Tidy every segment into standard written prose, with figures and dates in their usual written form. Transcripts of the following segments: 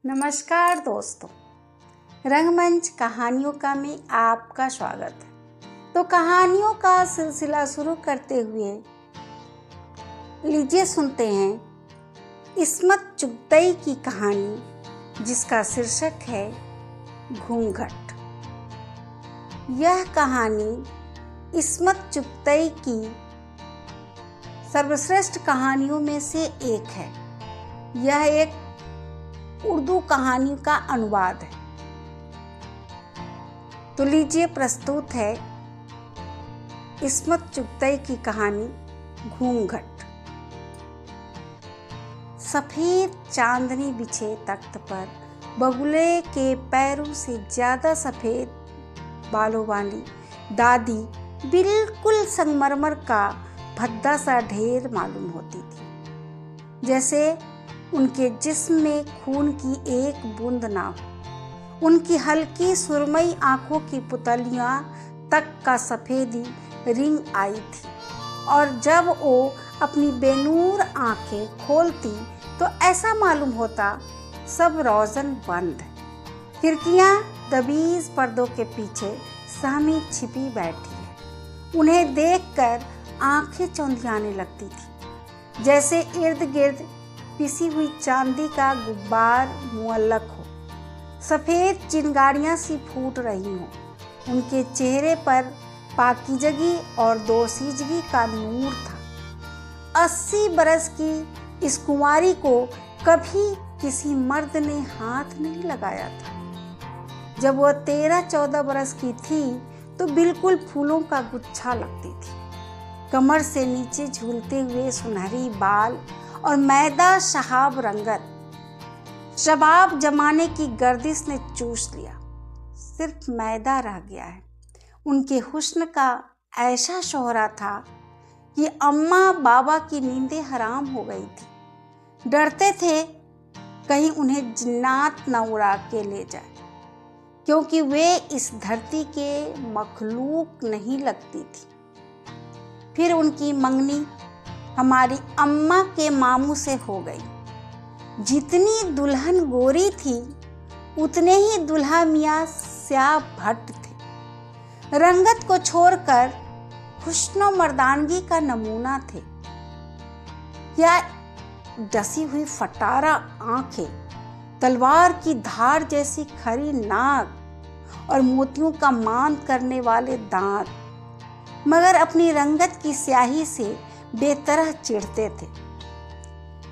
नमस्कार दोस्तों, रंगमंच कहानियों का में आपका स्वागत है। तो कहानियों का सिलसिला शुरू करते हुए लीजिए सुनते हैं इस्मत चुगतई की कहानी, जिसका शीर्षक है घूंघट। यह कहानी इस्मत चुगतई की सर्वश्रेष्ठ कहानियों में से एक है। यह एक उर्दू कहानी का अनुवाद है। तो लीजिए प्रस्तुत है इस्मत चुगतई की कहानी घूंघट। सफेद चांदनी बिछे तख्त पर बगुले के पैरों से ज्यादा सफेद बालों वाली दादी बिल्कुल संगमरमर का भद्दा सा ढेर मालूम होती थी, जैसे उनके जिस्म में खून की एक बूंद ना हो। उनकी हल्की सुरमई आंखों की पुतलियां तक का सफेदी रिंग आई थी, और जब वो अपनी बेनूर आंखें खोलती तो ऐसा मालूम होता सब रोशन बंद है। खिड़कियां दबीज पर्दों के पीछे सामी छिपी बैठी है। उन्हें देखकर आंखें चौंधियाने लगती थी, जैसे इर्द गिर्द पिसी हुई चांदी का गुब्बार मुअल्लक हो, सफेद चिंगारियां सी फूट रही हों। उनके चेहरे पर पाकीज़गी और दोशीज़गी का नूर था। 80 बरस की इस कुंवारी को कभी किसी मर्द ने हाथ नहीं लगाया था। जब वह 13-14 बरस की थी तो बिल्कुल फूलों का गुच्छा लगती थी। कमर से नीचे झूलते हुए सुनहरी बाल और मैदा शहाब रंगत शबाब जमाने की गर्दिश ने चूस लिया। सिर्फ मैदा रह गया है। उनके हुस्न का ऐसा शोहरा था कि अम्मा बाबा की नींदें हराम हो गई थी। डरते थे कहीं उन्हें जिन्नात न उड़ा के ले जाए, क्योंकि वे इस धरती के मखलूक नहीं लगती थी। फिर उनकी मंगनी हमारी अम्मा के मामू से हो गई। जितनी दुल्हन गोरी थी उतने ही दुल्हा मियाँ स्याह भट्ट थे। रंगत को छोड़कर हुस्न मर्दानगी का नमूना थे। या डसी हुई फटारा आंखें, तलवार की धार जैसी खरी नाक और मोतियों का मान करने वाले दांत, मगर अपनी रंगत की स्याही से बेतरह चिढ़ते थे।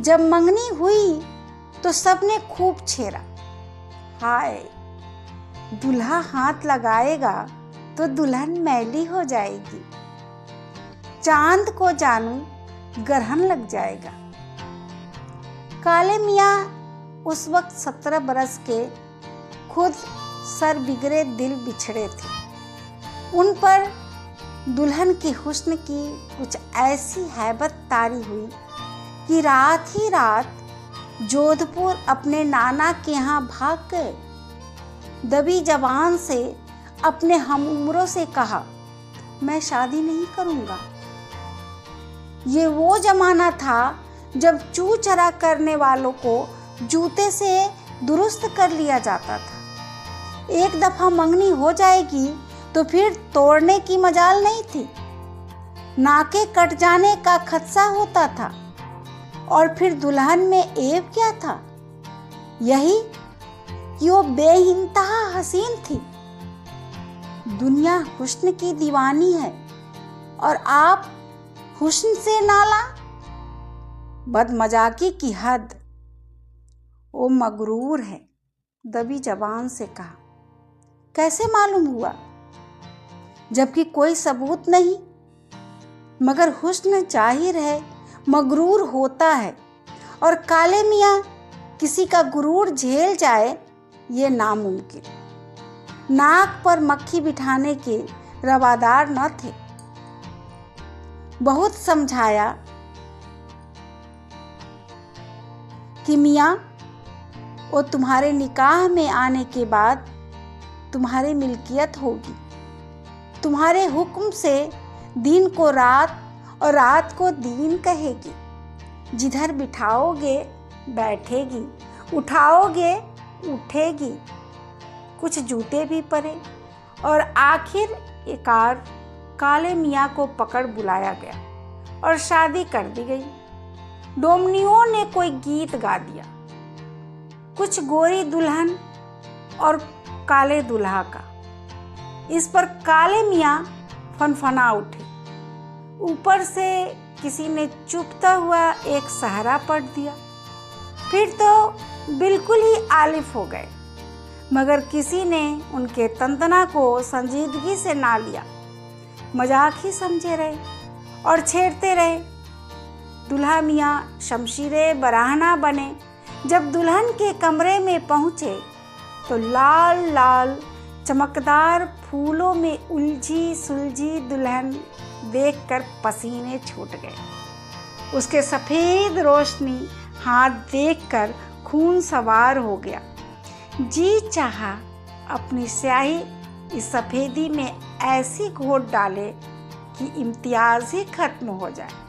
जब मंगनी हुई तो सबने खूब छेड़ा, हाय दूल्हा हाथ लगाएगा तो दुल्हन मैली हो जाएगी, चांद को जानू ग्रहण लग जाएगा। काले मियाँ उस वक्त 17 बरस के, खुद सर बिगड़े दिल बिछड़े थे। उन पर दुल्हन के हुस्न की कुछ ऐसी हैबत तारी हुई कि रात ही रात जोधपुर अपने नाना के यहाँ भाग गए। दबी जबान से अपने हमउम्रों से कहा, मैं शादी नहीं करूँगा। ये वो जमाना था जब चू चरा करने वालों को जूते से दुरुस्त कर लिया जाता था। एक दफ़ा मंगनी हो जाएगी तो फिर तोड़ने की मजाल नहीं थी। नाके कट जाने का खदशा होता था, और फिर दुल्हन में ऐब क्या था? यही कि वो बेइंतहा हसीन थी। दुनिया हुस्न की दीवानी है और आप हुस्न से नाला। बदमजाकी की हद। वो मगरूर है, दबी जबान से कहा। कैसे मालूम हुआ? जबकि कोई सबूत नहीं, मगर हुस्न जाहिर है मगरूर होता है, और काले मियाँ किसी का गुरूर झेल जाए ये नामुमकिन। नाक पर मक्खी बिठाने के रवादार न थे। बहुत समझाया कि मियाँ, वो तुम्हारे निकाह में आने के बाद तुम्हारी मिल्कियत होगी। तुम्हारे हुक्म से दिन को रात और रात को दिन कहेगी। जिधर बिठाओगे बैठेगी, उठाओगे उठेगी। कुछ जूते भी परे और आखिर एकार काले मियाँ को पकड़ बुलाया गया और शादी कर दी गई। डोमनियों ने कोई गीत गा दिया, कुछ गोरी दुल्हन और काले दुल्हा का। इस पर काले मियाँ फनफना उठे। ऊपर से किसी ने चुभता हुआ एक सहरा पढ़ दिया। फिर तो बिल्कुल ही आलिफ हो गए, मगर किसी ने उनके तंतना को संजीदगी से ना लिया। मजाक ही समझे रहे और छेड़ते रहे। दुल्हा मियाँ शमशीरे बराहना बने। जब दुल्हन के कमरे में पहुँचे तो लाल लाल चमकदार फूलों में उलझी सुलझी दुल्हन देखकर पसीने छूट गए। उसके सफ़ेद रोशनी हाथ देखकर खून सवार हो गया। जी चाहा अपनी स्याही इस सफ़ेदी में ऐसी घोट डाले कि इम्तियाज ही खत्म हो जाए।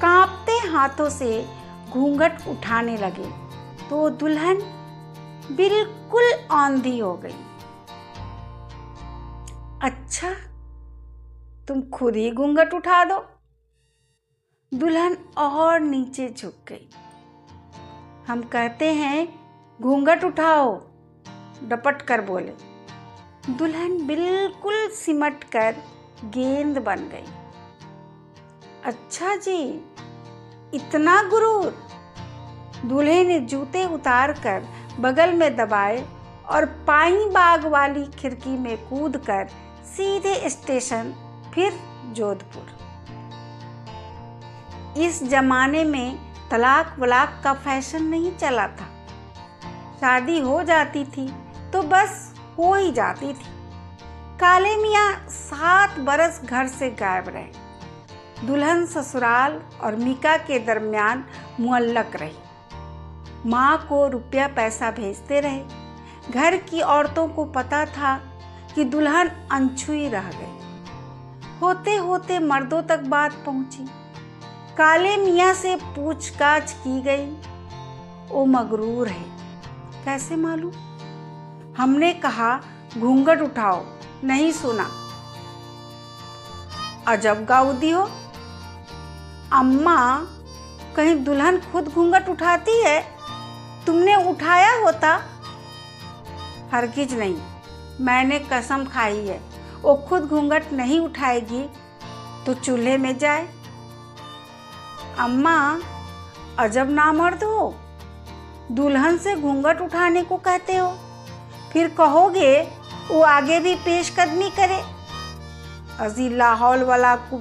कांपते हाथों से घूंघट उठाने लगे तो दुल्हन बिल्कुल औंधी हो गई। अच्छा, तुम खुद ही घूंघट उठा दो। दुल्हन और नीचे झुक गई। हम कहते हैं घूंघट उठाओ, डपट कर बोले। दुल्हन बिल्कुल सिमट कर गेंद बन गई। अच्छा जी, इतना गुरूर। दूल्हे ने जूते उतार कर बगल में दबाए और पाई बाग वाली खिड़की में कूदकर सीधे स्टेशन, फिर जोधपुर। इस जमाने में तलाक वलाक का फैशन नहीं चला था। शादी हो जाती थी तो बस हो ही जाती थी। काले मियाँ 7 बरस घर से गायब रहे। दुल्हन ससुराल और मीका के दरमियान मुअल्लक रही। माँ को रुपया पैसा भेजते रहे। घर की औरतों को पता था कि दुल्हन अनछुई रह गई। होते होते मर्दों तक बात पहुंची। काले मियाँ से पूछताछ की गई। वो मगरूर है। कैसे मालूम? हमने कहा घूंघट उठाओ, नहीं सुना। अजब गाउदी हो। अम्मा, कहीं दुल्हन खुद घूंघट उठाती है? तुमने उठाया होता? हरगिज नहीं, मैंने कसम खाई है वो खुद घूंघट नहीं उठाएगी तो चूल्हे में जाए। अम्मा, अजब नामर्द हो। दुल्हन से घूंघट उठाने को कहते हो, फिर कहोगे वो आगे भी पेशकदमी करे। अजी लाहौल वाला को।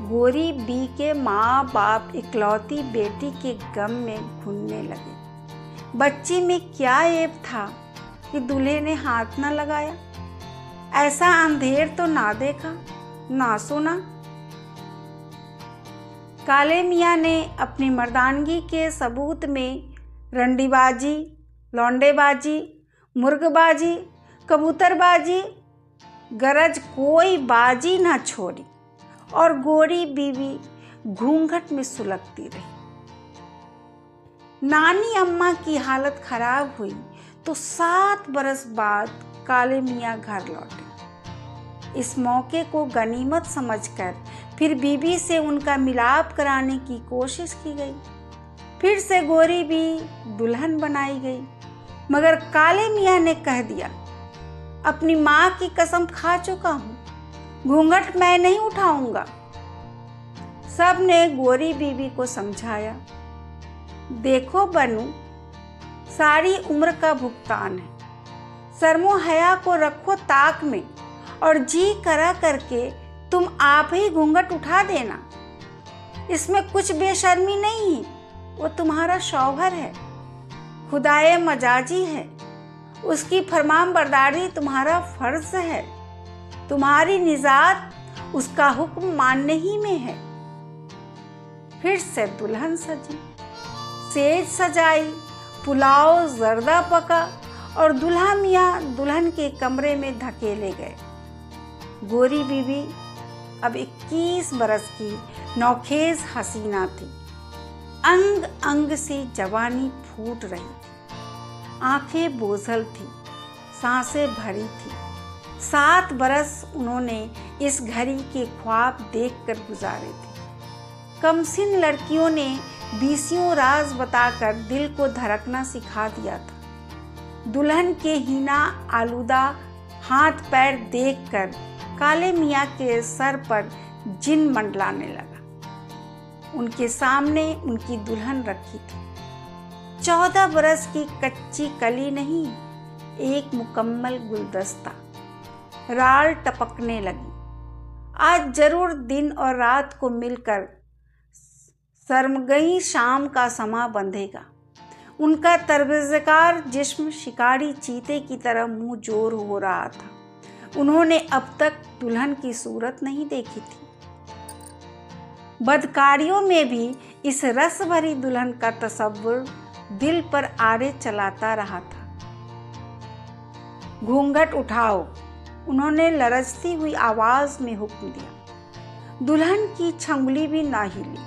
गोरी बी के माँ बाप इकलौती बेटी के गम में घुलने लगे। बच्ची में क्या ऐब था कि दूल्हे ने हाथ न लगाया? ऐसा अंधेर तो ना देखा ना सुना। काले मियाँ ने अपनी मर्दानगी के सबूत में रंडीबाजी, लौंडेबाजी, मुर्गबाजी, कबूतरबाजी, गरज कोई बाजी न छोड़ी और गोरी बीवी घूंघट में सुलगती रही। नानी अम्मा की हालत खराब हुई तो 7 बरस बाद काले मियाँ घर लौटे। इस मौके को गनीमत समझकर फिर बीबी से उनका मिलाप कराने की कोशिश की गई। फिर से गोरी भी दुल्हन बनाई गई, मगर काले मियाँ ने कह दिया, अपनी माँ की कसम खा चुका हूँ, घूंघट मैं नहीं उठाऊंगा। सब ने गोरी बीबी को समझाया, देखो बनू, सारी उम्र का भुगतान है। शर्मो हया को रखो ताक में और जी करा करके तुम आप ही घूंघट उठा देना। इसमें कुछ बेशर्मी नहीं है, वो तुम्हारा शौहर है, खुदाए मजाजी है, उसकी फरमानबरदारी तुम्हारा फर्ज है। तुम्हारी निजात उसका हुक्म मानने ही में है। फिर से दुल्हन सजी, सेज सजाई, पुलाव जर्दा पका और दूल्हा मियाँ दुल्हन के कमरे में धकेले गए। गोरी बीबी अब 21 बरस की नौखेज हसीना थी। अंग अंग से जवानी फूट रही थी, आंखें बोझल थी, सांसें भरी थी। 7 बरस उन्होंने इस घड़ी के ख्वाब देखकर गुजारे थे। कमसिन लड़कियों ने बीसियों राज बताकर दिल को धड़कना सिखा दिया था। दुल्हन के हीना आलूदा हाथ पैर देखकर काले मियाँ के सर पर जिन मंडलाने लगा। उनके सामने उनकी दुल्हन रखी थी। 14 बरस की कच्ची कली नहीं, एक मुकम्मल गुलदस्ता। राल टपकने लगी। आज जरूर दिन और रात को मिलकर शर्मगई शाम का समा बंधेगा। उनका तर्बेज़कार जिस्म शिकारी चीते की तरह मुंह जोर हो रहा था। उन्होंने अब तक दुल्हन की सूरत नहीं देखी थी। बदकारियों में भी इस रस भरी दुल्हन का तसव्वुर दिल पर आड़े चलाता रहा था। घूंघट उठाओ, उन्होंने लरजती हुई आवाज में हुक्म दिया। दुल्हन की छंगली भी ना हिली।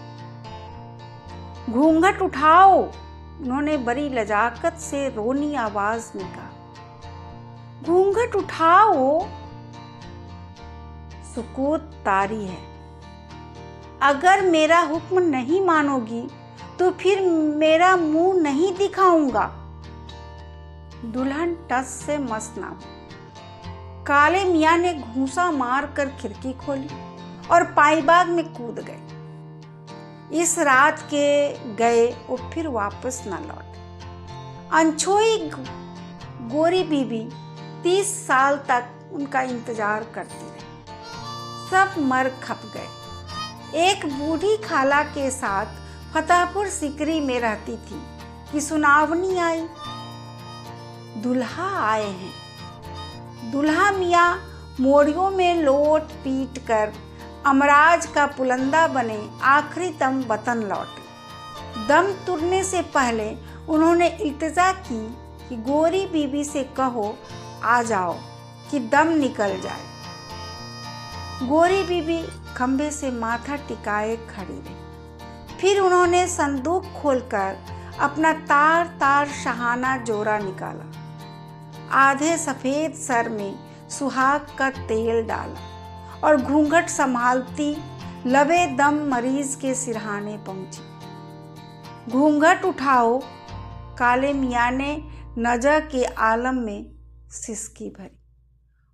घूंघट उठाओ, उन्होंने बड़ी लजाकत से रोनी आवाज में कहा। घूंघट उठाओ। सुकूत तारी है। अगर मेरा हुक्म नहीं मानोगी तो फिर मेरा मुंह नहीं दिखाऊंगा। दुल्हन टस से मस ना हुई। काले मियाँ ने घूंसा मारकर खिड़की खोली और पाईबाग में कूद गए। इस रात के गए वो फिर वापस न लौटे। अनछोई गोरी बीबी 30 साल तक उनका इंतजार करती रही। सब मर खप गए। एक बूढ़ी खाला के साथ फतेहपुर सिकरी में रहती थी कि सुनावनी आई। दुल्हा आए हैं। दुल्हा मियाँ मोड़ियों में लोट पीट कर अमराज का पुलंदा बने आखिरी दम वतन लौटे। दम तुरने से पहले उन्होंने इल्तिजा की कि गोरी बीबी से कहो आ जाओ कि दम निकल जाए। गोरी बीबी खंबे से माथा टिकाए खड़ी रही। फिर उन्होंने संदूक खोलकर अपना तार तार शहाना जोरा निकाला। आधे सफ़ेद सर में सुहाग का तेल डाला और घूंघट संभालती लबे दम मरीज के सिरहाने पहुंची। घूंघट उठाओ, काले मियाँ ने नजर के आलम में सिसकी भरी।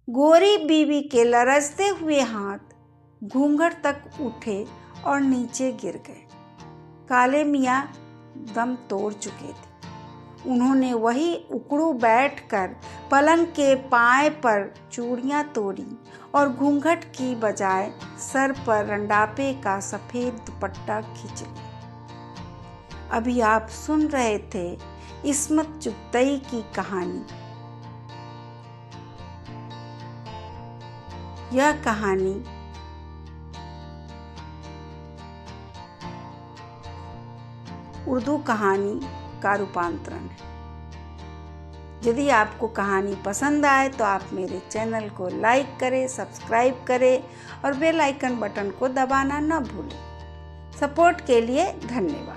गोरी बीबी के लरजते हुए हाथ घूंघट तक उठे और नीचे गिर गए। काले मियाँ दम तोड़ चुके थे। उन्होंने वही उकड़ू बैठकर पलंग के पाए पर चूड़ियाँ तोड़ी और घूंघट की बजाय सर पर रंडापे का सफ़ेद दुपट्टा खींच लिया। अभी आप सुन रहे थे इस्मत चुगतई की कहानी। यह कहानी उर्दू कहानी का रूपांतरण है। यदि आपको कहानी पसंद आए तो आप मेरे चैनल को लाइक करें, सब्सक्राइब करें और बेल आइकन बटन को दबाना न भूलें। सपोर्ट के लिए धन्यवाद।